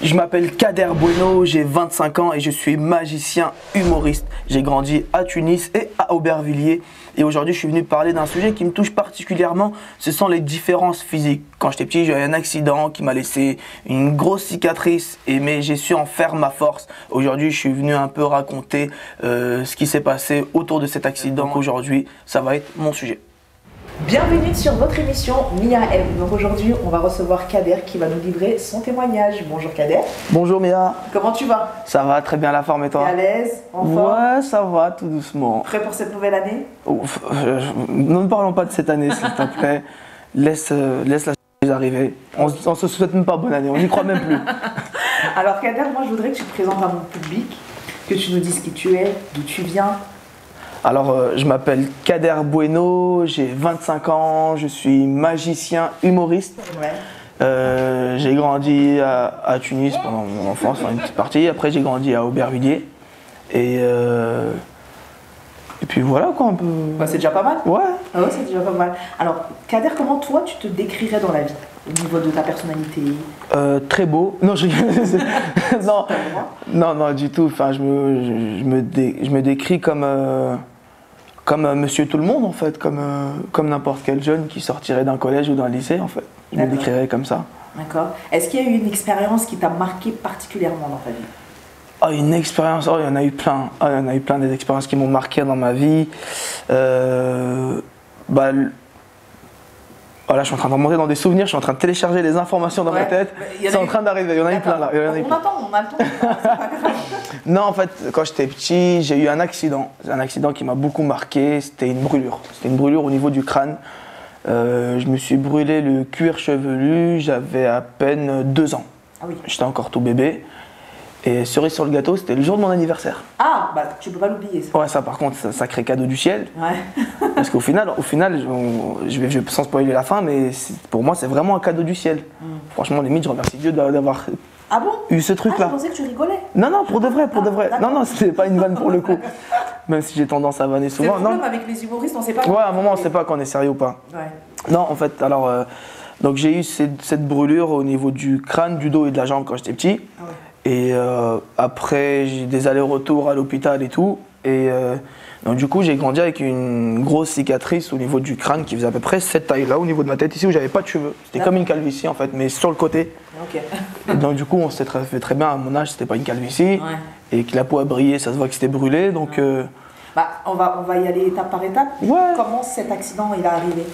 Je m'appelle Kader Bueno, j'ai 25 ans et je suis magicien humoriste. J'ai grandi à Tunis et à Aubervilliers. Et aujourd'hui, je suis venu parler d'un sujet qui me touche particulièrement, ce sont les différences physiques. Quand j'étais petit, j'ai eu un accident qui m'a laissé une grosse cicatrice, mais j'ai su en faire ma force. Aujourd'hui, je suis venu un peu raconter ce qui s'est passé autour de cet accident. Aujourd'hui, ça va être mon sujet. Bienvenue sur votre émission Mia M. Donc aujourd'hui, on va recevoir Kader qui va nous livrer son témoignage. Bonjour Kader. Bonjour Mia. Comment tu vas? Ça va, très bien la forme et toi? T'es à l'aise? En forme? Ouais, ça va, tout doucement. Prêt pour cette nouvelle année? Ne parlons pas de cette année, s'il te plaît. Laisse la surprise arriver. On se souhaite même pas bonne année, on n'y croit même plus. Alors Kader, moi je voudrais que tu te présentes à mon public, que tu nous dises qui tu es, d'où tu viens. Alors, je m'appelle Kader Bueno, j'ai 25 ans, je suis magicien humoriste. Ouais. J'ai grandi à Tunis pendant mon enfance, enfin une petite partie. Après, j'ai grandi à Aubervilliers. Et puis voilà quoi, un peu. Bah, c'est déjà pas mal. Ouais. Ah ouais, c'est déjà pas mal. Alors Kader, comment toi tu te décrirais dans la vie, au niveau de ta personnalité? Très beau. Non, je rigole. non, du tout. Enfin, je me décris comme Monsieur Tout le Monde en fait, comme n'importe quel jeune qui sortirait d'un collège ou d'un lycée en fait. Je me décrirais comme ça. D'accord. Est-ce qu'il y a eu une expérience qui t'a marqué particulièrement dans ta vie? Oh, une expérience, oh, il y en a eu plein. Oh, il y en a eu plein des expériences qui m'ont marqué dans ma vie. Voilà, je suis en train de remonter dans des souvenirs, je suis en train de télécharger les informations dans ma tête. C'est en train d'arriver, il y en a eu plein là. On attend, on a le temps. C'est pas grave. Non, en fait, quand j'étais petit, j'ai eu un accident. Un accident qui m'a beaucoup marqué, c'était une brûlure. C'était une brûlure au niveau du crâne. Je me suis brûlé le cuir chevelu, j'avais à peine 2 ans. Ah oui. J'étais encore tout bébé. Et cerise sur le gâteau, c'était le jour de mon anniversaire. Ah, bah tu peux pas l'oublier ça. Ouais, ça par contre, c'est un sacré cadeau du ciel. Ouais. Parce qu'au final, je vais sans spoiler la fin, mais pour moi, c'est vraiment un cadeau du ciel. Franchement, limite, je remercie Dieu d'avoir Ah bon? eu ce Ah, truc-là. je pensais que tu rigolais. Non, pour de vrai, pour de vrai. d'accord. Non, c'était pas une vanne pour le coup. Même si j'ai tendance à vanner C'est le souvent. problème Non. avec les humoristes, on sait pas. Ouais, à un moment, on sait pas quand on est sérieux ou pas. Ouais. Non, en fait, alors, donc j'ai eu cette brûlure au niveau du crâne, du dos et de la jambe quand j'étais petit. Ah ouais. Et après, j'ai eu des allers-retours à l'hôpital et tout. Et donc, du coup, j'ai grandi avec une grosse cicatrice au niveau du crâne qui faisait à peu près cette taille-là, au niveau de ma tête, ici où j'avais pas de cheveux. C'était comme une calvitie en fait, mais sur le côté. Ok. Et donc, du coup, on s'est fait très bien à mon âge, c'était pas une calvitie. Ouais. Et que la peau a brillé, ça se voit que c'était brûlé. Donc, Bah, on va y aller étape par étape. Ouais. Comment cet accident il est arrivé?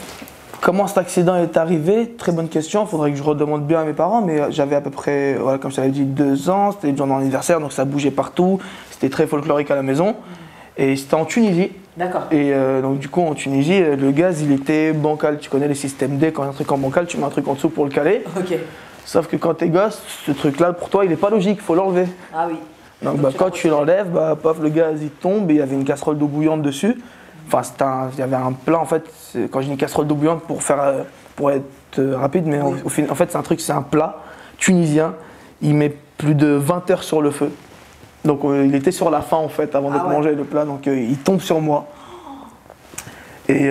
comment cet accident est arrivé? Très bonne question, il faudrait que je redemande bien à mes parents, mais j'avais à peu près, voilà, comme je t'avais dit, 2 ans, c'était le jour de mon anniversaire, donc ça bougeait partout, c'était très folklorique à la maison. Et c'était en Tunisie. D'accord. Et donc du coup en Tunisie, le gaz il était bancal. Tu connais les systèmes D, quand il y a un truc en bancal, tu mets un truc en dessous pour le caler. Ok. Sauf que quand t'es gosse, ce truc là pour toi il est pas logique, il faut l'enlever. Ah oui. Donc quand tu l'enlèves, paf, le gaz il tombe et il y avait une casserole d'eau bouillante dessus. Enfin il y avait un plat en fait, quand j'ai une casserole d'eau bouillante pour être rapide, mais Oui. en fait c'est un plat tunisien, il met plus de 20 heures sur le feu. Donc il était sur la faim en fait avant d'être mangé le plat, donc il tombe sur moi. Et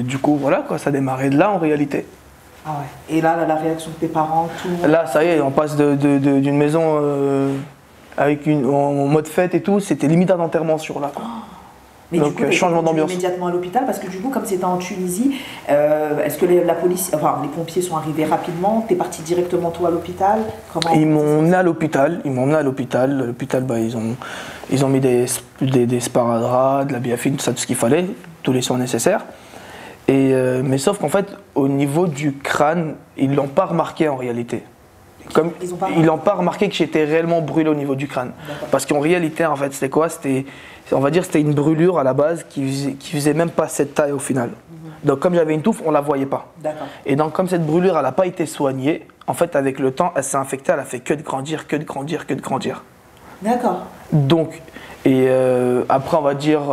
du coup voilà quoi, ça démarrait de là en réalité. Ah ouais. Et là, la réaction de tes parents, tout. Là ça y est, on passe d'une maison avec en mode fête et tout, c'était limite un enterrement sur là. Quoi. Mais donc du coup, changement d'ambiance. Immédiatement à l'hôpital parce que du coup, comme c'était en Tunisie, est-ce que la police, enfin les pompiers sont arrivés rapidement? T'es parti directement toi à l'hôpital? Comment? Ils m'ont emmené à l'hôpital. L'hôpital, ils ont mis des sparadraps, de la biafine, tout ça, tout ce qu'il fallait, tous les soins nécessaires. Mais sauf qu'en fait, au niveau du crâne, ils l'ont pas remarqué en réalité. Ils n'ont pas remarqué que j'étais réellement brûlé au niveau du crâne. Parce qu'en réalité, en fait, c'était quoi? On va dire c'était une brûlure à la base qui faisait même pas cette taille au final. Donc comme j'avais une touffe, on la voyait pas. Et donc comme cette brûlure, elle n'a pas été soignée, en fait avec le temps, elle s'est infectée, elle a fait que de grandir, que de grandir, que de grandir. D'accord. Donc, après on va dire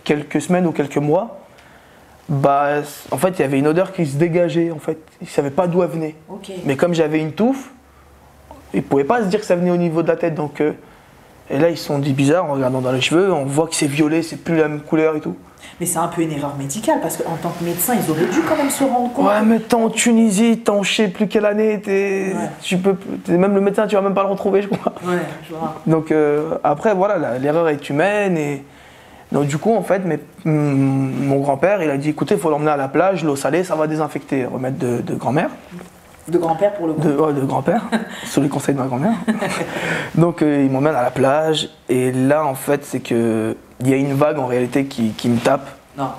quelques semaines ou quelques mois, en fait il y avait une odeur qui se dégageait, en fait, ils ne savaient pas d'où elle venait. Okay. Mais comme j'avais une touffe, ils ne pouvaient pas se dire que ça venait au niveau de la tête, donc Et là, ils se sont dit bizarre en regardant dans les cheveux, on voit que c'est violet, c'est plus la même couleur et tout. Mais c'est un peu une erreur médicale, parce qu'en tant que médecin, ils auraient dû quand même se rendre compte. Ouais, mais t'es en Tunisie, t'es en je sais plus quelle année, même le médecin, tu vas même pas le retrouver, je crois. Ouais, je vois. Donc après, voilà, l'erreur est humaine. Et donc du coup, en fait, mon grand-père, il a dit, écoutez, il faut l'emmener à la plage, l'eau salée, ça va désinfecter. Remède de grand-mère. De grand-père pour le coup. De grand-père, sous les conseils de ma grand-mère. Donc il m'emmène à la plage. Et là, en fait, c'est que il y a une vague en réalité qui me tape,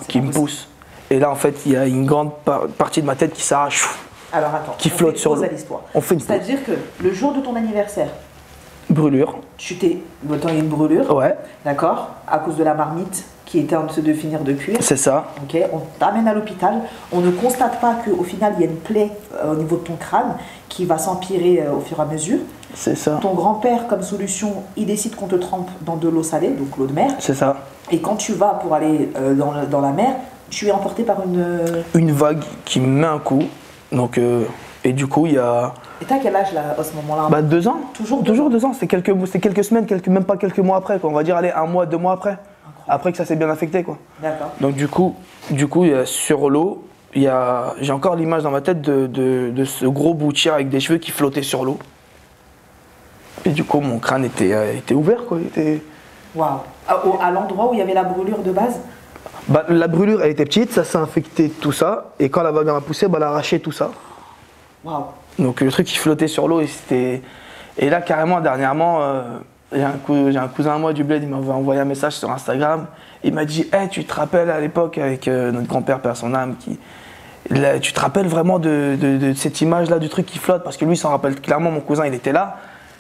qui me pousse. Et là, en fait, il y a une grande partie de ma tête qui s'arrache. Alors attends, qui flotte sur l'eau. On fait une pause. C'est-à-dire que le jour de ton anniversaire, brûlure. Tu t'es. Autant il y a une brûlure. Ouais. D'accord. À cause de la marmite qui était en train de finir de cuire. C'est ça. Ok. On t'amène à l'hôpital. On ne constate pas qu'au final il y a une plaie au niveau de ton crâne qui va s'empirer au fur et à mesure. C'est ça. Ton grand-père, comme solution, il décide qu'on te trempe dans de l'eau salée, donc l'eau de mer. C'est ça. Et quand tu vas pour aller dans la mer, tu es emporté par une vague qui me met un coup. Donc, et du coup, il y a. Et t'as quel âge là, à ce moment-là? Bah 2 ans. Toujours 2 ans. C'est quelques semaines, même pas quelques mois après, quoi. On va dire, allez, 1 mois, 2 mois après. Incroyable. Après que ça s'est bien affecté, quoi. D'accord. Donc du coup, sur l'eau, j'ai encore l'image dans ma tête de ce gros bout de chair avec des cheveux qui flottait sur l'eau. Et du coup, mon crâne était ouvert, quoi. Waouh. À l'endroit où il y avait la brûlure de base? Bah, la brûlure, elle était petite, ça s'est infecté tout ça. Et quand la vague m'a poussé, bah, elle a arraché tout ça. Waouh. Donc le truc, il flottait sur l'eau et c'était... Et là, carrément, dernièrement, j'ai un cousin à moi du bled, il m'avait envoyé un message sur Instagram. Il m'a dit, hey, tu te rappelles à l'époque avec notre grand-père, père son âme, tu te rappelles vraiment de cette image-là, du truc qui flotte? Parce que lui, il s'en rappelle clairement, mon cousin, il était là.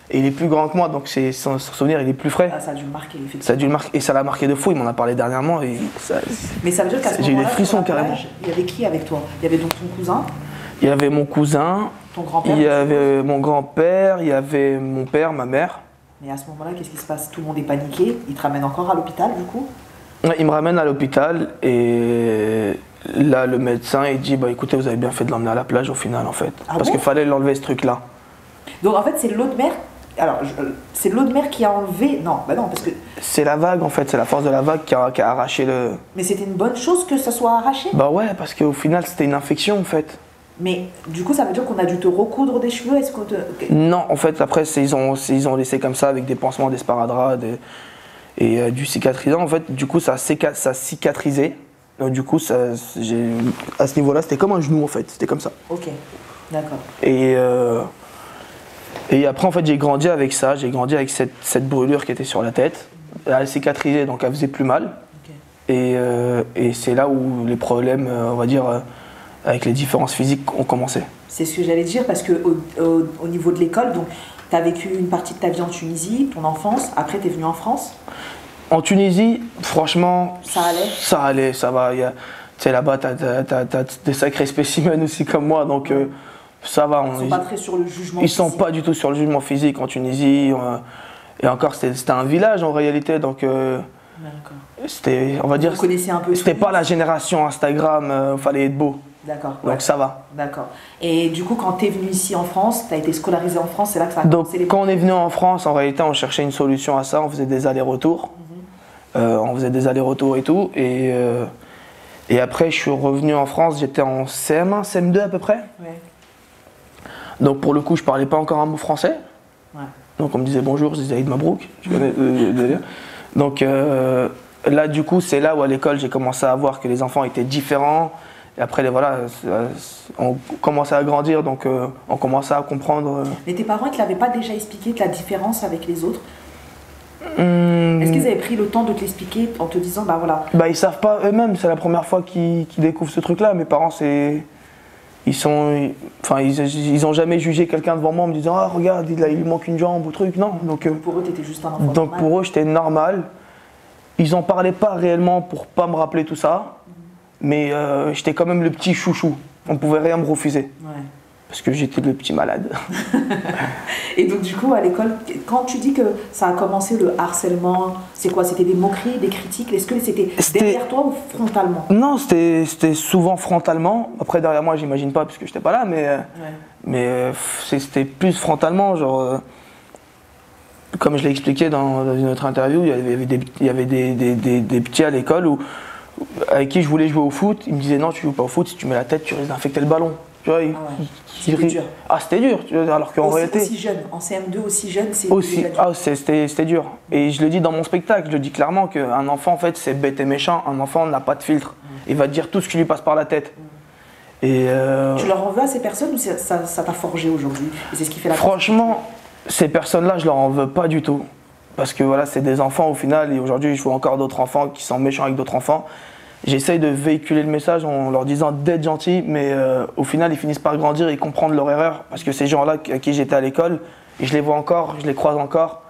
Et il est plus grand que moi, donc son souvenir, il est plus frais. Ah, ça a dû le marquer, effectivement. Ça a dû le marquer, et ça l'a marqué de fou, il m'en a parlé dernièrement. Mais ça veut dire qu'à ce moment-là, j'ai eu des frissons carrément. Il y avait qui avec toi? Il y avait donc ton cousin? Il y avait mon cousin. Ton grand-père? Il y avait mon grand-père, il y avait mon père, ma mère. Mais à ce moment-là, qu'est-ce qui se passe? Tout le monde est paniqué. Il te ramène encore à l'hôpital, du coup? Il me ramène à l'hôpital et là, le médecin, il dit, bah écoutez, vous avez bien fait de l'emmener à la plage au final, en fait. Ah parce bon? qu'il fallait l'enlever, ce truc-là. Donc en fait, c'est l'eau de mer. Alors, c'est l'eau de mer qui a enlevé. Non, bah non, parce que. C'est la vague, en fait, c'est la force de la vague qui a arraché le. Mais c'était une bonne chose que ça soit arraché? Bah ouais, parce qu'au final, c'était une infection, en fait. Mais du coup, ça veut dire qu'on a dû te recoudre des cheveux? Est-ce que Non, en fait, après, ils ont laissé comme ça avec des pansements, des sparadraps et du cicatrisant. En fait, du coup, ça a cicatrisé. Donc, du coup, à ce niveau-là, c'était comme un genou, en fait. C'était comme ça. Ok, d'accord. Et après, en fait, j'ai grandi avec ça. J'ai grandi avec cette brûlure qui était sur la tête. Elle a cicatrisé, donc elle faisait plus mal. Okay. Et c'est là où les problèmes, on va dire, avec les différences physiques ont commencé. C'est ce que j'allais dire, parce qu'au niveau de l'école, donc tu as vécu une partie de ta vie en Tunisie, ton enfance. Après, tu es venu en France? En Tunisie, franchement, ça allait? Ça allait, ça va. Tu sais, là-bas, tu as des sacrés spécimens aussi comme moi, donc ça va. Ils sont pas très sur le jugement Ils physique. sont pas du tout sur le jugement physique en Tunisie. Et encore, c'était un village en réalité, donc c'était, on va dire, vous connaissez un peu. C'était pas la génération Instagram, fallait être beau. D'accord. Donc ouais. ça va. D'accord. Et du coup, quand tu es venu ici en France, tu as été scolarisé en France, c'est là que ça a commencé. Donc quand on est venu en France, en réalité, on cherchait une solution à ça, on faisait des allers-retours. On faisait des allers-retours et tout. Et après, je suis revenu en France, j'étais en CM1, CM2 à peu près. Ouais. Donc pour le coup, je parlais pas encore un mot français. Ouais. Donc on me disait bonjour, je disais Aïd Mabrouk. Donc là, du coup, c'est là où à l'école, j'ai commencé à voir que les enfants étaient différents. Et après, voilà, on commençait à grandir, donc on commençait à comprendre. Mais tes parents, ils ne te l'avaient pas déjà expliqué, la différence avec les autres? Est-ce qu'ils avaient pris le temps de te l'expliquer en te disant, bah voilà? Bah ils savent pas eux-mêmes, c'est la première fois qu'ils découvrent ce truc-là. Mes parents, ils ont jamais jugé quelqu'un devant moi en me disant, ah regarde, il lui manque une jambe ou truc, non. Donc pour eux, t'étais juste un enfant donc normal. Pour eux, j'étais normal. Ils en parlaient pas réellement pour pas me rappeler tout ça, mais j'étais quand même le petit chouchou. On pouvait rien me refuser. Ouais. Parce que j'étais le petit malade. Et donc du coup, à l'école, quand tu dis que ça a commencé le harcèlement, c'est quoi? C'était des moqueries, des critiques? Est-ce que c'était derrière toi ou frontalement? Non, c'était souvent frontalement. Après, derrière moi, j'imagine pas, parce que j'étais pas là, mais c'était plus frontalement. Genre, comme je l'ai expliqué dans une autre interview, il y avait des petits à l'école avec qui je voulais jouer au foot. Ils me disaient non, tu joues pas au foot, si tu mets la tête, tu risques d'infecter le ballon. Tu vois, c'était dur. Ah, c'était dur, tu vois, alors qu'en réalité. Aussi jeune, en CM2 aussi jeune, c'est c'était dur. Et je le dis dans mon spectacle, je le dis clairement qu'un enfant, en fait, c'est bête et méchant. Un enfant n'a pas de filtre. Il va te dire tout ce qui lui passe par la tête. Et tu leur en veux à ces personnes ou ça t'a forgé aujourd'hui? Et c'est ce qui fait la franchement, ces personnes-là, je leur en veux pas du tout. Parce que voilà, c'est des enfants au final, et aujourd'hui, je vois encore d'autres enfants qui sont méchants avec d'autres enfants. J'essaye de véhiculer le message en leur disant d'être gentil, mais au final, ils finissent par grandir et comprendre leur erreur. Parce que ces gens-là à qui j'étais à l'école, je les vois encore, je les croise encore.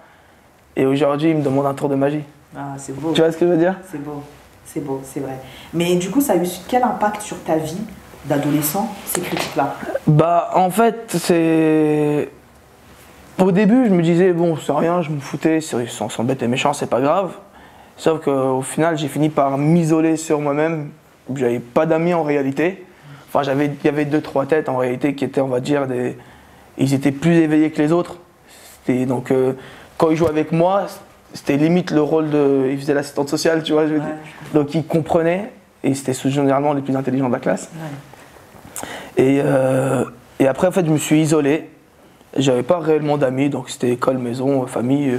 Et aujourd'hui, ils me demandent un tour de magie. Ah, c'est beau. Tu vois ce que je veux dire? C'est beau, c'est vrai. Mais du coup, ça a eu quel impact sur ta vie d'adolescent, ces critiques-là? Bah, en fait, c'est... Au début, je me disais, bon, c'est rien, je me foutais, ils sont bêtes et méchants, c'est pas grave. Sauf qu'au final, j'ai fini par m'isoler sur moi-même. J'avais pas d'amis en réalité. Enfin, il y avait 2-3 têtes en réalité qui étaient, on va dire, ils étaient plus éveillés que les autres. Donc, quand ils jouaient avec moi, c'était limite le rôle de... Ils faisaient l'assistante sociale, tu vois, je veux dire. Donc, ils comprenaient, et c'était généralement les plus intelligents de la classe. Ouais. Et après, en fait, je me suis isolé. J'avais pas réellement d'amis, donc c'était école, maison, famille.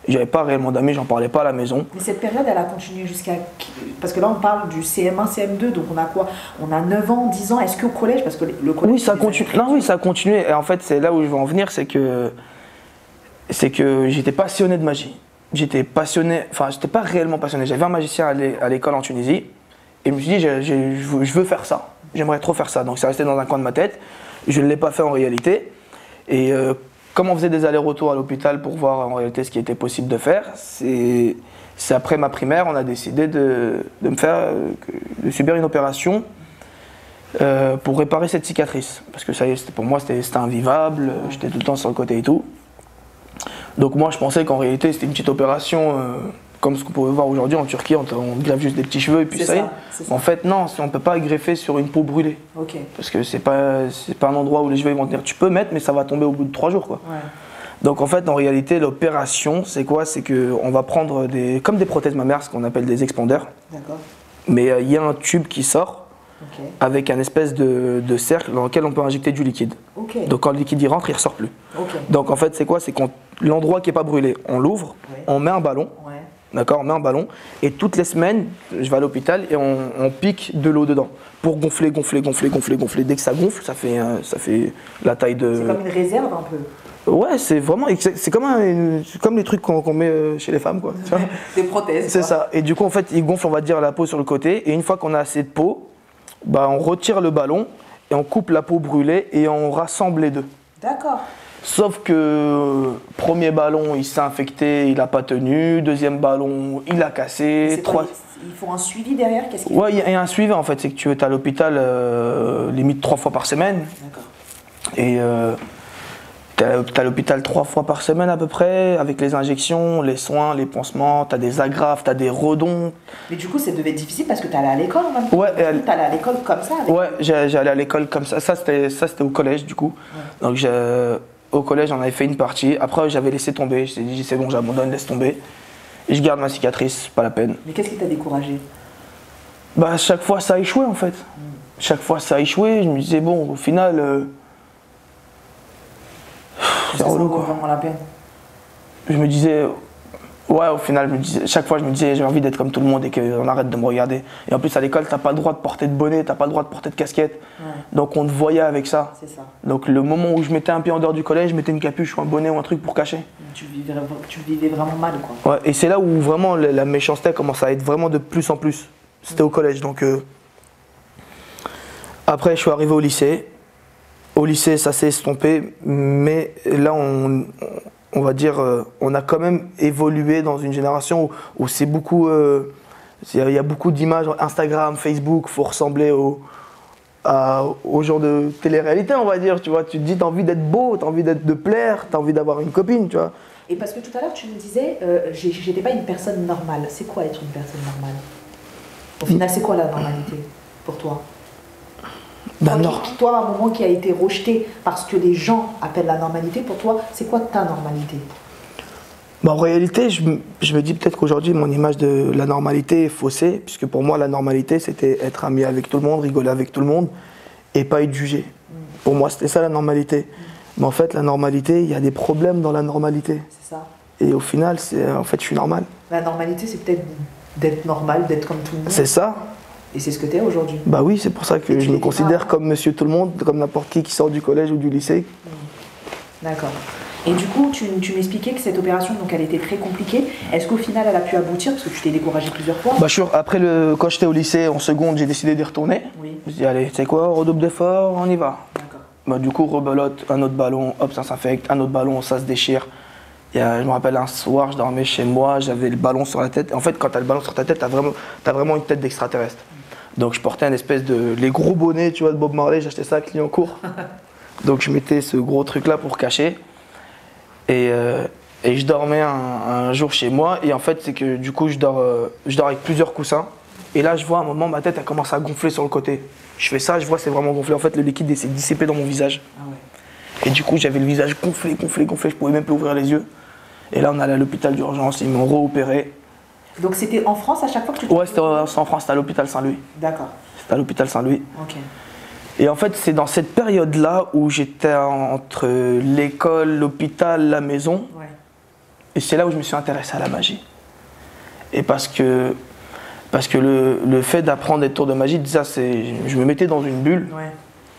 J'avais pas réellement d'amis, j'en parlais pas à la maison. Mais cette période, elle a continué jusqu'à... Parce que là, on parle du CM1, CM2, donc on a quoi? On a 9 ans, 10 ans. Est-ce qu'au collège, parce que le collège... Oui, ça continue. Non, oui, ça a continué. Et en fait, c'est là où je veux en venir, c'est que j'étais passionné de magie. J'étais passionné... Enfin, j'étais pas réellement passionné. J'avais un magicien à l'école en Tunisie. Et je me suis dit, je veux faire ça. J'aimerais trop faire ça. Donc, c'est resté dans un coin de ma tête. Je ne l'ai pas fait en réalité. Et comme on faisait des allers-retours à l'hôpital pour voir en réalité ce qui était possible de faire, c'est après ma primaire, on a décidé de subir une opération pour réparer cette cicatrice. Parce que ça y est, pour moi, c'était invivable, j'étais tout le temps sur le côté et tout. Donc moi, je pensais qu'en réalité, c'était une petite opération comme ce qu'on pouvait voir aujourd'hui en Turquie, on greffe juste des petits cheveux et puis ça y est. En fait, non, on ne peut pas greffer sur une peau brûlée. Okay. Parce que c'est pas un endroit où les cheveux vont tenir. Tu peux mettre, mais ça va tomber au bout de 3 jours, quoi. Ouais. Donc en fait, en réalité, l'opération, c'est quoi? C'est qu'on va prendre comme des prothèses mammaires, ce qu'on appelle des expandeurs. D'accord. Mais il y a un tube qui sort avec un espèce de cercle dans lequel on peut injecter du liquide. Okay. Donc quand le liquide y rentre, il ne ressort plus. Okay. Donc en fait, c'est quoi? C'est l'endroit qui n'est pas brûlé, on l'ouvre, on met un ballon. D'accord, on met un ballon et toutes les semaines, je vais à l'hôpital et on pique de l'eau dedans pour gonfler. Dès que ça gonfle, ça fait la taille de... C'est comme une réserve un peu. Ouais, c'est vraiment... C'est comme les trucs qu'on met chez les femmes, quoi. Des prothèses. C'est ça. Et du coup, en fait, il gonfle, on va dire, la peau sur le côté. Et une fois qu'on a assez de peau, bah, on retire le ballon et on coupe la peau brûlée et on rassemble les deux. D'accord. Sauf que premier ballon, il s'est infecté, il n'a pas tenu. Deuxième ballon, il a cassé. Il faut un suivi derrière? Ouais, il y a un suivi en fait. C'est que tu es à l'hôpital limite 3 fois par semaine. D'accord. Et tu es à l'hôpital 3 fois par semaine à peu près, avec les injections, les soins, les pansements. Tu as des agrafes, tu as des redons. Mais du coup, ça devait être difficile parce que tu allais à l'école en même temps. Ouais. Tu allais à l'école comme ça? Ouais, j'allais à l'école comme ça. Ça, c'était au collège du coup. Ouais. Donc au collège, on avait fait une partie. Après, j'avais laissé tomber. Je me suis dit, c'est bon, j'abandonne, laisse tomber. Et je garde ma cicatrice, pas la peine. Mais qu'est-ce qui t'a découragé? Bah, chaque fois, ça a échoué en fait. Chaque fois, ça a échoué. Je me disais, bon, au final, c'est relou quoi. Vraiment la peine. Je me disais, ouais, au final, chaque fois, je me disais, j'ai envie d'être comme tout le monde et qu'on arrête de me regarder. Et en plus, à l'école, t'as pas le droit de porter de bonnet, t'as pas le droit de porter de casquette. Ouais. Donc, on te voyait avec ça. C'est ça. Donc, le moment où je mettais un pied en dehors du collège, je mettais une capuche ou un bonnet ou un truc pour cacher. Tu vivais vraiment mal, quoi. Ouais, et c'est là où vraiment la méchanceté commence à être vraiment de plus en plus. C'était au collège, donc... Après, je suis arrivé au lycée. Au lycée, ça s'est estompé, mais là, on va dire, on a quand même évolué dans une génération où c'est beaucoup, il y a beaucoup d'images, Instagram, Facebook, il faut ressembler au genre de télé-réalité, on va dire, tu vois. Tu te dis, t'as envie d'être beau, t'as envie de plaire, t'as envie d'avoir une copine, tu vois. Et parce que tout à l'heure, tu me disais, j'étais pas une personne normale. C'est quoi être une personne normale? Au final, c'est quoi la normalité pour toi? Toi, un moment qui a été rejeté parce que les gens appellent la normalité, pour toi, c'est quoi ta normalité? Bah, en réalité, je me dis peut-être qu'aujourd'hui, mon image de la normalité est faussée, puisque pour moi, la normalité, c'était être ami avec tout le monde, rigoler avec tout le monde, et pas être jugé. Pour moi, c'était ça la normalité. Mais en fait, la normalité, il y a des problèmes dans la normalité. C'est ça. Et au final, en fait, je suis normal. La normalité, c'est peut-être d'être normal, d'être comme tout le monde. C'est ça. Et c'est ce que tu es aujourd'hui. Bah oui, c'est pour ça que je me considère comme monsieur tout le monde, comme n'importe qui sort du collège ou du lycée. D'accord. Et du coup, tu m'expliquais que cette opération, donc, elle était très compliquée. Est-ce qu'au final, elle a pu aboutir? Parce que tu t'es découragé plusieurs fois. Bah, après, quand j'étais au lycée, en seconde, j'ai décidé d'y retourner. Oui. Je me suis dit, allez, tu sais quoi, redouble d'efforts, on y va. D'accord. Bah, du coup, rebelote, un autre ballon, hop, ça s'infecte, un autre ballon, ça se déchire. Je me rappelle un soir, je dormais chez moi, j'avais le ballon sur la tête. En fait, quand tu as le ballon sur ta tête, tu as vraiment une tête d'extraterrestre. Donc, je portais une espèce les gros bonnets, tu vois, de Bob Marley, j'achetais ça à Clignancourt. Donc, je mettais ce gros truc-là pour cacher. Et je dormais un jour chez moi. Et en fait, c'est que du coup, je dors avec plusieurs coussins. Et là, je vois à un moment, ma tête, elle commence à gonfler sur le côté. Je fais ça, je vois, c'est vraiment gonflé. En fait, le liquide s'est dissipé dans mon visage. Ah ouais. Et du coup, j'avais le visage gonflé. Je pouvais même plus ouvrir les yeux. Et là, on allait à l'hôpital d'urgence, ils m'ont réopéré. Donc c'était en France à chaque fois que tu Ouais, c'était en France, c'était à l'hôpital Saint-Louis. D'accord. C'était à l'hôpital Saint-Louis. Ok. Et en fait, c'est dans cette période-là où j'étais entre l'école, l'hôpital, la maison. Ouais. Et c'est là où je me suis intéressé à la magie. Et parce que le fait d'apprendre des tours de magie, déjà, je me mettais dans une bulle. Ouais.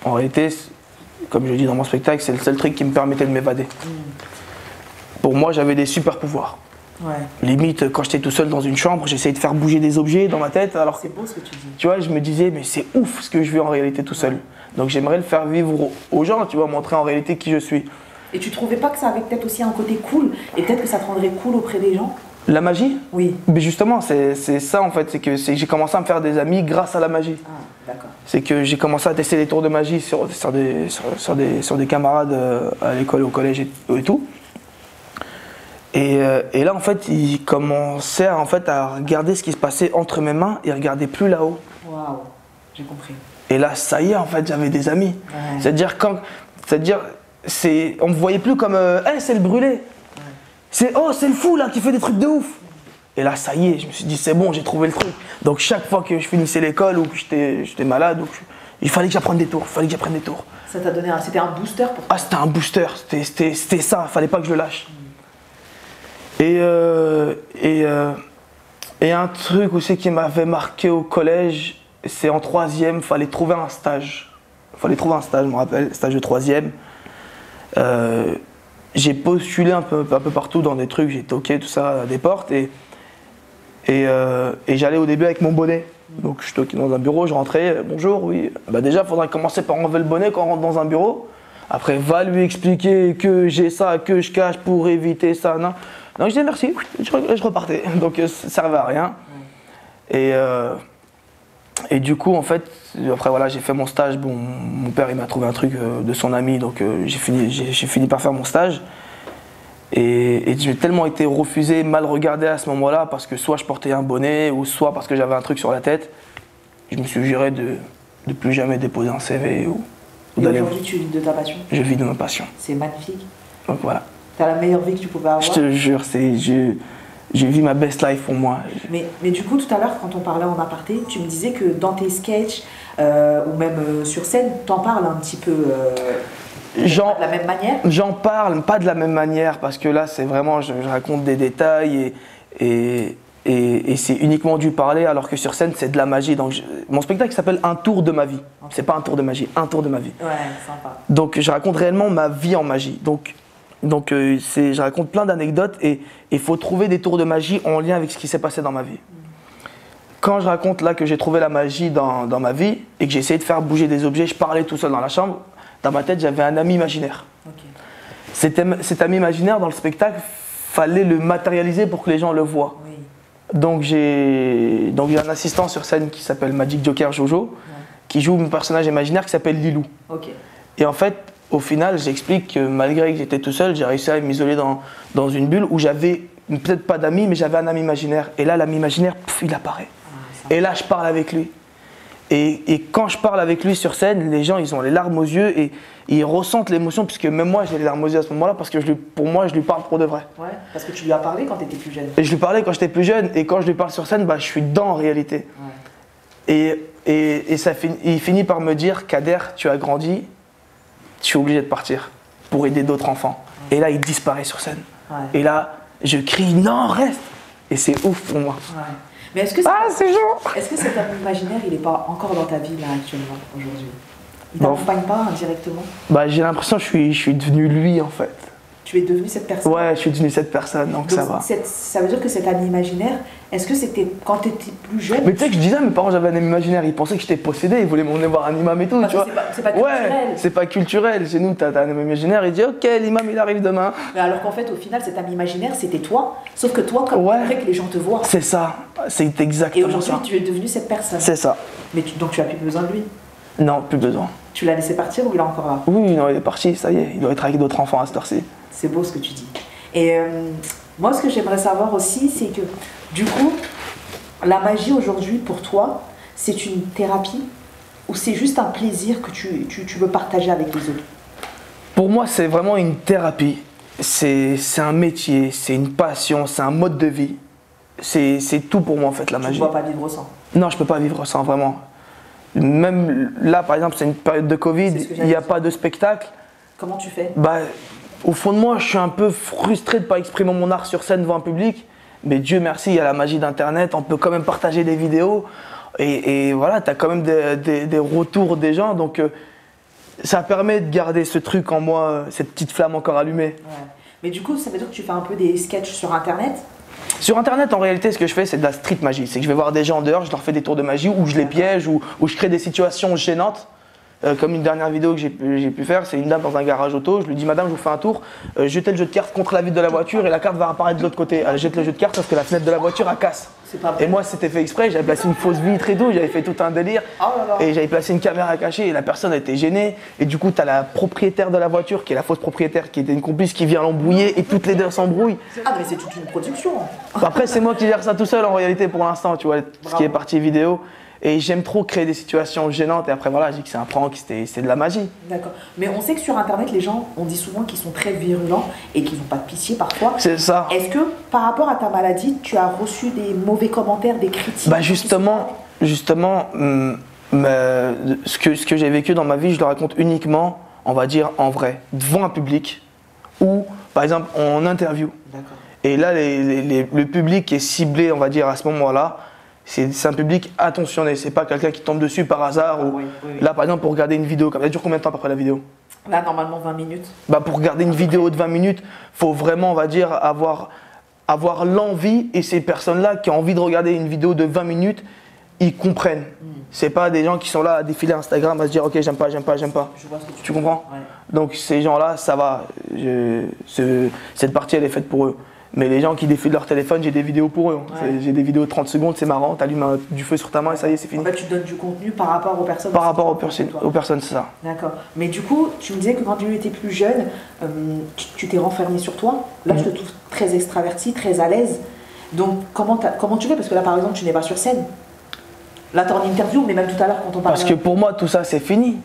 En réalité, comme je le dis dans mon spectacle, c'est le seul truc qui me permettait de m'évader. Pour moi, j'avais des super pouvoirs. Ouais. Limite, quand j'étais tout seul dans une chambre, j'essayais de faire bouger des objets dans ma tête. Alors, c'est beau ce que tu dis. tu vois, je me disais, mais c'est ouf ce que je vis en réalité tout seul. Donc j'aimerais le faire vivre aux gens, tu vois, montrer en réalité qui je suis. Et tu trouvais pas que ça avait peut-être aussi un côté cool, et peut-être que ça te rendrait cool auprès des gens? La magie? Oui. Mais justement, c'est ça en fait, c'est que j'ai commencé à me faire des amis grâce à la magie. Ah, d'accord. C'est que j'ai commencé à tester des tours de magie sur des camarades à l'école, au collège et tout. Et là, en fait, ils commençaient à regarder ce qui se passait entre mes mains et regarder plus là-haut. Waouh, j'ai compris. Et là, ça y est, en fait, j'avais des amis. Ouais. On me voyait plus comme hey, c'est le brûlé. Ouais. C'est le fou là qui fait des trucs de ouf. Et là, ça y est, je me suis dit, c'est bon, j'ai trouvé le truc. Donc, chaque fois que je finissais l'école ou que j'étais malade, il fallait que j'apprenne des tours. Ça t'a donné c'était un booster pour toi? Ah, c'était un booster, c'était ça, il fallait pas que je le lâche. Et un truc aussi qui m'avait marqué au collège, c'est en 3e, fallait trouver un stage. Je me rappelle, stage de 3e. J'ai postulé un peu partout dans des trucs, j'ai toqué tout ça à des portes et j'allais au début avec mon bonnet. Donc je toquais dans un bureau, je rentrais, bonjour, oui. Bah déjà, il faudrait commencer par enlever le bonnet quand on rentre dans un bureau. Après, va lui expliquer que j'ai ça, que je cache pour éviter ça. Non, je disais merci, je repartais. Donc ça ne servait à rien. Et du coup, en fait, après voilà, j'ai fait mon stage. Bon, mon père il m'a trouvé un truc de son ami, donc j'ai fini par faire mon stage. Et j'ai tellement été refusé, mal regardé à ce moment-là, parce que soit je portais un bonnet, ou soit parce que j'avais un truc sur la tête. Je me suis juré de plus jamais déposer un CV. Et aujourd'hui, tu vis de ta passion? Je vis de ma passion. C'est magnifique. Donc voilà. T'as la meilleure vie que tu pouvais avoir? Je te jure, je vis ma best life pour moi. Mais du coup, tout à l'heure, quand on parlait en aparté, tu me disais que dans tes sketchs, ou même sur scène, t'en parles un petit peu de la même manière? J'en parle, pas de la même manière, parce que là, c'est vraiment, je raconte des détails et c'est uniquement du parler, alors que sur scène, c'est de la magie. Donc, mon spectacle s'appelle Un tour de ma vie. Okay. C'est pas un tour de magie, un tour de ma vie. Ouais, sympa. Donc, je raconte réellement ma vie en magie. Donc je raconte plein d'anecdotes et il faut trouver des tours de magie en lien avec ce qui s'est passé dans ma vie. Quand je raconte là que j'ai trouvé la magie dans ma vie et que j'ai essayé de faire bouger des objets, je parlais tout seul dans la chambre, dans ma tête, j'avais un ami imaginaire. Okay. Cet ami imaginaire, dans le spectacle, fallait le matérialiser pour que les gens le voient. Oui. Donc j'ai un assistant sur scène qui s'appelle Magic Joker Jojo, qui joue un personnage imaginaire qui s'appelle Lilou. Okay. Et en fait, au final, j'explique que malgré que j'étais tout seul, j'ai réussi à m'isoler dans une bulle où j'avais peut-être pas d'amis, mais j'avais un ami imaginaire. Et là, l'ami imaginaire, il apparaît. Et là, je parle avec lui. Et quand je parle avec lui sur scène, les gens, ils ont les larmes aux yeux et ils ressentent l'émotion, puisque même moi, j'ai les larmes aux yeux à ce moment-là, parce que pour moi, je lui parle pour de vrai. Ouais, parce que tu lui as parlé quand tu étais plus jeune. Et je lui parlais quand j'étais plus jeune, et quand je lui parle sur scène, bah, je suis dedans en réalité. Ouais. Il finit par me dire, Kader, tu as grandi, tu es obligé de partir pour aider d'autres enfants. Ouais. Et là, il disparaît sur scène. Ouais. Et là, je crie, non, reste. Et c'est ouf pour moi. Ouais. Mais est-ce que c'est chaud. Est-ce que cet ami imaginaire, il n'est pas encore dans ta vie là actuellement, aujourd'hui? Il t'accompagne pas indirectement? Bah, j'ai l'impression que je suis devenu lui en fait. Tu es devenu cette personne? Ouais, je suis devenu cette personne, donc ça va. Ça veut dire que cet ami imaginaire, est-ce que c'était quand tu étais plus jeune? Mais tu sais que je disais à mes parents, j'avais un ami imaginaire, ils pensaient que j'étais possédé, ils voulaient m'emmener voir un imam et tout, tu vois. C'est pas culturel. Ouais, c'est pas culturel. Chez nous, t'as un ami imaginaire, il dit ok, l'imam il arrive demain. Mais alors qu'en fait, au final, cet ami imaginaire, c'était toi, sauf que toi, comme tu voudrais que les gens te voient. C'est ça, c'est exactement ça. Et aujourd'hui, tu es devenu cette personne. C'est ça. Mais donc tu as plus besoin de lui? Non, plus besoin. Tu l'as laissé partir ou il est encore là? Oui, non, il est parti, ça y est, il doit être avec d'autres enfants à cette heure-ci. C'est beau ce que tu dis. Et moi, ce que j'aimerais savoir aussi, c'est que du coup, la magie aujourd'hui pour toi, c'est une thérapie ou c'est juste un plaisir que tu veux partager avec les autres? Pour moi, c'est vraiment une thérapie. C'est un métier, c'est une passion, c'est un mode de vie. C'est tout pour moi en fait, la magie. Tu ne peux pas vivre sans? Non, je ne peux pas vivre sans, vraiment. Même là, par exemple, c'est une période de Covid, il n'y a pas de spectacle. Comment tu fais? Bah, au fond de moi, je suis un peu frustré de ne pas exprimer mon art sur scène devant un public. Mais Dieu merci, il y a la magie d'Internet, on peut quand même partager des vidéos. Et voilà, tu as quand même des retours des gens. Donc, ça permet de garder ce truc en moi, cette petite flamme encore allumée. Ouais. Mais du coup, ça veut dire que tu fais un peu des sketchs sur Internet? Sur Internet, en réalité, ce que je fais, c'est de la street magie. C'est que je vais voir des gens en dehors, je leur fais des tours de magie, ou je les piège, ou je crée des situations gênantes. Comme une dernière vidéo que j'ai pu faire, c'est une dame dans un garage auto, je lui dis madame je vous fais un tour, jetez le jeu de cartes contre la vitre de la voiture et la carte va apparaître de l'autre côté. Elle jette le jeu de cartes parce que la fenêtre de la voiture elle casse. Et moi c'était fait exprès, j'avais placé une fausse vitre et tout, j'avais fait tout un délire. Et j'avais placé une caméra cachée et la personne a été gênée. Et du coup tu as la propriétaire de la voiture qui est la fausse propriétaire qui était une complice qui vient l'embrouiller et toutes les deux s'embrouillent. Ah mais c'est toute une production. Après c'est moi qui gère ça tout seul en réalité pour l'instant, tu vois, ce qui est partie vidéo. Et j'aime trop créer des situations gênantes et après voilà, je dis que c'est un prank, c'est de la magie. D'accord. Mais on sait que sur Internet, les gens, on dit souvent qu'ils sont très virulents et qu'ils n'ont pas de pitié parfois. C'est ça. Est-ce que par rapport à ta maladie, tu as reçu des mauvais commentaires, des critiques? Bah justement, ce que j'ai vécu dans ma vie, je le raconte uniquement, on va dire en vrai, devant un public ou par exemple en interview. D'accord. Et là, le public est ciblé, on va dire à ce moment-là. C'est un public attentionné, c'est pas quelqu'un qui tombe dessus par hasard. Oui. Là, par exemple, pour regarder une vidéo, ça dure combien de temps après la vidéo? Là, normalement 20 minutes. Bah, pour regarder une vidéo de 20 minutes, faut vraiment, on va dire, avoir l'envie. Et ces personnes-là qui ont envie de regarder une vidéo de 20 minutes, ils comprennent. C'est pas des gens qui sont là à défiler Instagram à se dire ok, j'aime pas. Je vois ce que tu comprends? Ouais. Donc ces gens-là, ça va. Cette partie, elle est faite pour eux. Mais les gens qui défilent leur téléphone, j'ai des vidéos pour eux. Ouais. J'ai des vidéos de 30 secondes, c'est marrant, t'allumes du feu sur ta main et ça y est, c'est fini. En fait, tu donnes du contenu par rapport aux personnes. Par rapport aux personnes, c'est ça. D'accord. Mais du coup, tu me disais que quand tu étais plus jeune, tu t'es renfermé sur toi. Là, je te trouve très extraverti, très à l'aise. Donc, comment tu fais? Parce que là, par exemple, tu n'es pas sur scène. Là, tu es en interview, mais même tout à l'heure, quand on parlait. Parce que pour moi, tout ça, c'est fini.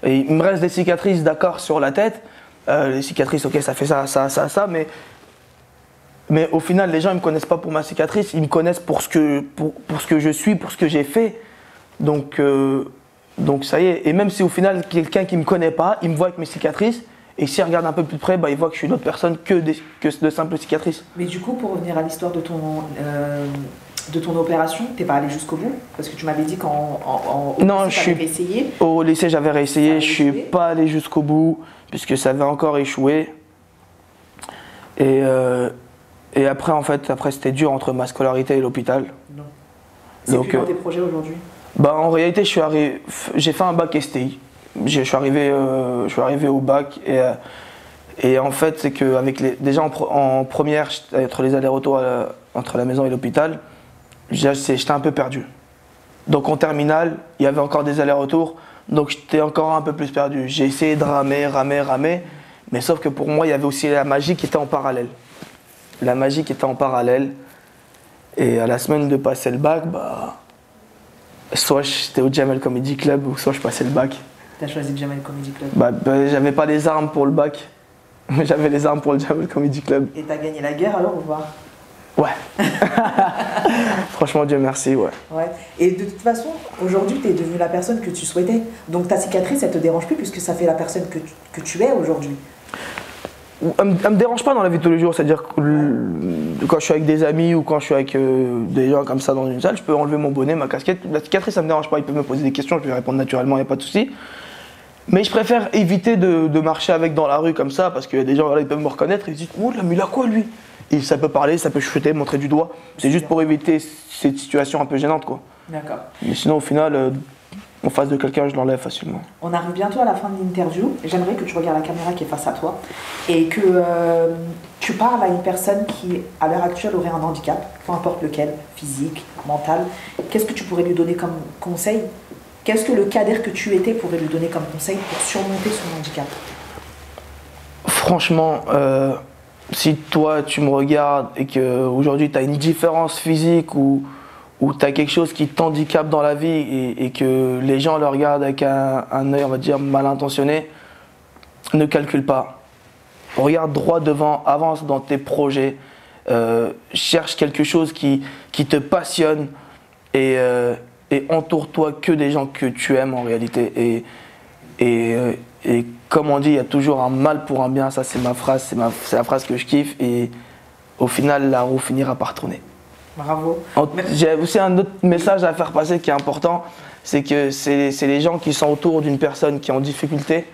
Et il me reste des cicatrices, d'accord, sur la tête. Les cicatrices, ok, ça fait ça, mais au final, les gens ne me connaissent pas pour ma cicatrice, ils me connaissent pour ce que je suis, pour ce que j'ai fait. Donc ça y est. Et même si au final, quelqu'un qui ne me connaît pas, il me voit avec mes cicatrices, et s'il regarde un peu plus près, bah, il voit que je suis une autre personne que de simples cicatrices. Mais du coup, pour revenir à l'histoire de ton opération, t'es pas allé jusqu'au bout? Parce que tu m'avais dit qu'au lycée, t'avais essayé. Au lycée, j'avais réessayé, je suis pas allé jusqu'au bout, puisque ça avait encore échoué. Et après, en fait, c'était dur entre ma scolarité et l'hôpital. Non. C'est plus dans tes projets aujourd'hui? Bah, en réalité, j'ai fait un bac STI. Je suis arrivé au bac et en fait, c'est que déjà en première, entre les allers-retours entre la maison et l'hôpital, j'étais un peu perdu. Donc en terminale, il y avait encore des allers-retours, donc j'étais encore un peu plus perdu. J'ai essayé de ramer, mais sauf que pour moi, il y avait aussi la magie qui était en parallèle. Et à la semaine de passer le bac, bah, soit j'étais au Jamel Comedy Club ou soit je passais le bac. T'as choisi le Jamel Comedy Club. J'avais pas les armes pour le bac, mais j'avais les armes pour le Jamel Comedy Club. Et t'as gagné la guerre alors ou pas? Ouais. Franchement, Dieu merci, ouais. Ouais. Et de toute façon, aujourd'hui, tu es devenue la personne que tu souhaitais. Donc ta cicatrice, elle te dérange plus puisque ça fait la personne que tu es aujourd'hui. Elle me dérange pas dans la vie de tous les jours, c'est-à-dire que quand je suis avec des amis ou quand je suis avec des gens comme ça dans une salle, je peux enlever mon bonnet, ma casquette. La cicatrice, ça me dérange pas, ils peuvent me poser des questions, je vais répondre naturellement, il n'y a pas de souci. Mais je préfère éviter de marcher avec dans la rue comme ça parce qu'il y a des gens, là, ils peuvent me reconnaître et ils se disent « Oh là, mais il a quoi lui ?» Et ça peut parler, ça peut chuchoter, montrer du doigt. C'est juste pour éviter cette situation un peu gênante, quoi. D'accord. Mais sinon, au final, en face de quelqu'un, je l'enlève facilement. On arrive bientôt à la fin de l'interview. J'aimerais que tu regardes la caméra qui est face à toi et que tu parles à une personne qui, à l'heure actuelle, aurait un handicap, peu importe lequel, physique, mental. Qu'est-ce que tu pourrais lui donner comme conseil? Qu'est-ce que le Kader que tu étais pourrait lui donner comme conseil pour surmonter son handicap? Franchement, si toi tu me regardes et qu'aujourd'hui tu as une différence physique ou tu as quelque chose qui t'handicape dans la vie et que les gens le regardent avec un œil, on va dire, mal intentionné, ne calcule pas. Regarde droit devant, avance dans tes projets, cherche quelque chose qui te passionne et entoure-toi que des gens que tu aimes en réalité. Et comme on dit, il y a toujours un mal pour un bien, ça c'est ma phrase, c'est la phrase que je kiffe et au final la roue finira par tourner. Bravo. J'ai aussi un autre message à faire passer qui est important, c'est que c'est les gens qui sont autour d'une personne qui est en difficulté.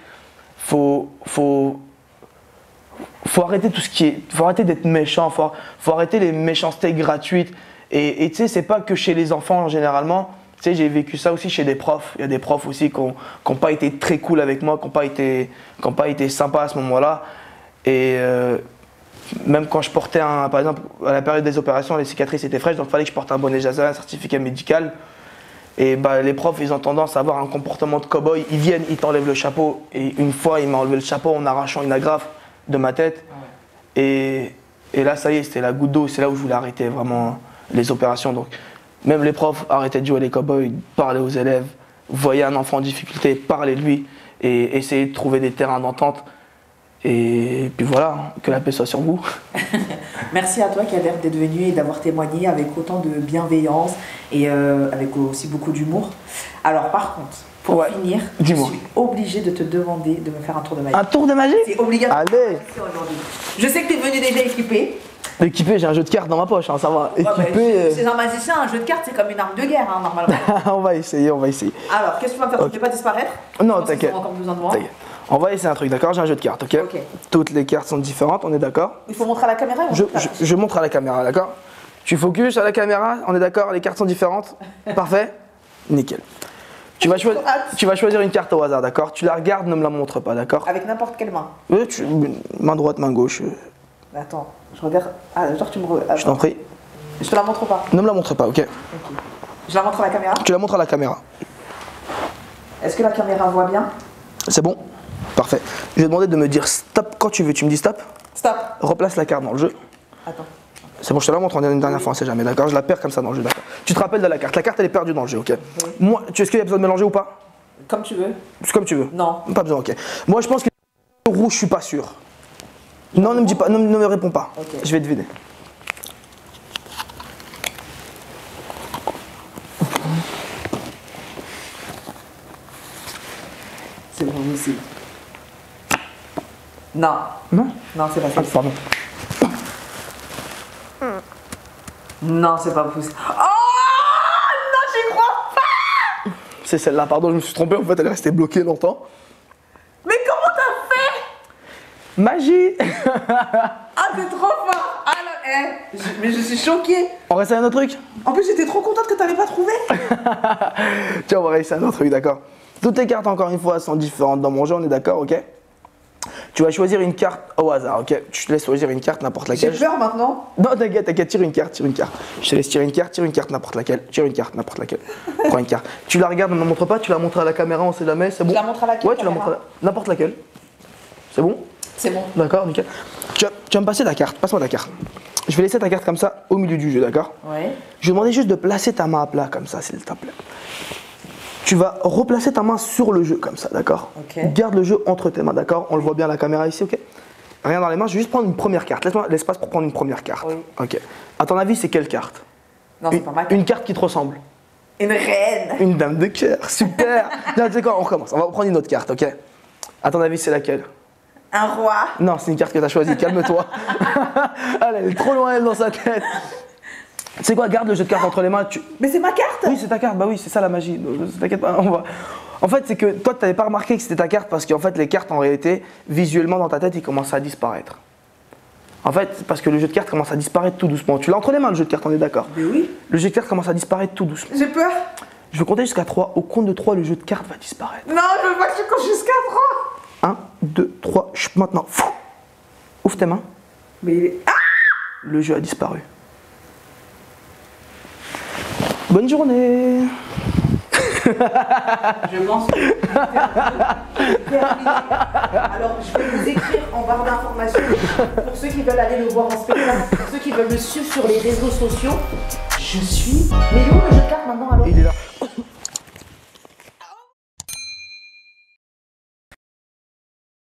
Faut arrêter tout ce qui est, faut arrêter d'être méchant, faut arrêter les méchancetés gratuites. Et tu sais, c'est pas que chez les enfants généralement. Tu sais, j'ai vécu ça aussi chez des profs. Il y a des profs aussi qui n'ont pas été très cool avec moi, qui n'ont pas été sympas à ce moment-là. Et même quand je portais par exemple, à la période des opérations, les cicatrices étaient fraîches, donc il fallait que je porte un bonnet Jaza, un certificat médical. Et les profs, ils ont tendance à avoir un comportement de cow-boy. Ils viennent, ils t'enlèvent le chapeau. Et une fois, il m'a enlevé le chapeau en arrachant une agrafe de ma tête. Et là, ça y est, c'était la goutte d'eau. C'est là où je voulais arrêter vraiment les opérations. Donc, même les profs arrêtaient de jouer les cow-boys, parler aux élèves, voyaient un enfant en difficulté, parler de lui et essayer de trouver des terrains d'entente. Et puis voilà, que la paix soit sur vous. Merci à toi Kader d'être venu et d'avoir témoigné avec autant de bienveillance et avec aussi beaucoup d'humour. Alors par contre, pour finir, je suis obligée de te demander de me faire un tour de magie. Un tour de magie? C'est obligatoire. Allez. Je sais que tu es venu déjà équipé. Équipé, j'ai un jeu de cartes dans ma poche, hein, ça va. Équipé. C'est un magicien, un jeu de cartes, c'est comme une arme de guerre, hein, normalement. On va essayer, on va essayer. Alors, qu'est-ce que tu vas faire? Tu ne veux pas disparaître? Non, t'inquiète. encore besoin de moi. On va essayer un truc, d'accord? J'ai un jeu de cartes, ok? Toutes les cartes sont différentes, on est d'accord? Il faut montrer à la caméra? Je montre à la caméra, d'accord? Tu focus à la caméra, on est d'accord? Les cartes sont différentes? Parfait? Nickel. Tu vas choisir une carte au hasard, d'accord? Tu la regardes, ne me la montres pas, d'accord? Avec n'importe quelle main? Main droite, main gauche. Attends, je regarde. Ah, genre tu me regardes. Je t'en prie. Je te la montre pas? Ne me la montre pas, ok? Je la montre à la caméra? Tu la montres à la caméra. Est-ce que la caméra voit bien? C'est bon? Parfait. Je vais demander de me dire stop quand tu veux. Tu me dis stop? Stop. Replace la carte dans le jeu. Attends. C'est bon, je te la montre une dernière fois, on sait jamais, d'accord? Je la perds comme ça dans le jeu, d'accord? Tu te rappelles de la carte. La carte, elle est perdue dans le jeu, ok? Moi, est-ce qu'il y a besoin de mélanger ou pas? Comme tu veux. C'est comme tu veux. Non. Pas besoin, ok. Moi, je pense que le rouge, je suis pas sûr. Non, ne me dis pas, ne me réponds pas. Okay. Je vais deviner. C'est bon aussi. Non. Non? Non, c'est pas ça. Pardon. Non, c'est pas possible. Oh non, j'y crois pas! C'est celle-là, pardon, je me suis trompé, en fait, elle est restée bloquée longtemps. Mais comment t'as fait? Magie! Ah, t'es trop fort! Ah non, mais je suis choquée! On reste à un autre truc? En plus, j'étais trop contente que t'avais pas trouvé! Tiens, on va rester à un autre truc, d'accord? Toutes les cartes, encore une fois, sont différentes dans mon jeu, on est d'accord, ok? Tu vas choisir une carte au hasard, ok? Je te laisse choisir une carte, n'importe laquelle. J'ai peur maintenant. Non, t'inquiète, tire une carte. Je te laisse tirer une carte, n'importe laquelle. Tire une carte, n'importe laquelle. Prends une carte. Tu la regardes, ne me montre pas, tu la montres à la caméra, on sait jamais, c'est bon? Je la montre à laquelle? Ouais, tu la montres à n'importe laquelle. C'est bon? C'est bon. D'accord, nickel. Tu vas me passer ta carte, passe-moi ta carte. Je vais laisser ta carte comme ça au milieu du jeu, d'accord? Ouais. Je vais demander juste de placer ta main à plat comme ça, s'il te plaît. Tu vas replacer ta main sur le jeu comme ça, d'accord? Ok. Garde le jeu entre tes mains, d'accord? On le voit bien à la caméra ici, ok? Rien dans les mains, je vais juste prendre une première carte. Laisse-moi l'espace pour prendre une première carte. Oui. Ok. À ton avis, c'est quelle carte? Non, c'est pas ma carte. Une carte qui te ressemble. Une reine. Une dame de cœur, super. Non, tu sais quoi, on recommence. On va prendre une autre carte, ok? À ton avis, c'est laquelle? Un roi. Non, c'est une carte que tu as choisie, calme-toi. Elle est trop loin, elle, dans sa tête. Tu sais quoi, garde le jeu de cartes entre les mains. Mais c'est ma carte. Oui, c'est ta carte, bah oui, c'est ça la magie. T'inquiète pas, on va. En fait, c'est que toi, tu n'avais pas remarqué que c'était ta carte parce qu'en fait, les cartes, en réalité, visuellement dans ta tête, ils commencent à disparaître. En fait, parce que le jeu de cartes commence à disparaître tout doucement. Tu l'as entre les mains, le jeu de cartes, on est d'accord? Mais oui. Le jeu de cartes commence à disparaître tout doucement. J'ai peur. Je vais compter jusqu'à 3. Au compte de 3, le jeu de cartes va disparaître. Non, je veux pas que tu comptes jusqu'à 3. 1, 2, 3, maintenant. Fou. Ouvre tes mains. Mais il est... Ah, Le jeu a disparu. Bonne journée. je pense que terminé. Alors, je vais vous écrire en barre d'informations pour ceux qui veulent aller le voir en spectacle, pour ceux qui veulent me suivre sur les réseaux sociaux. Je suis... Mais il est où le jeu de cartes maintenant alors? Il est là.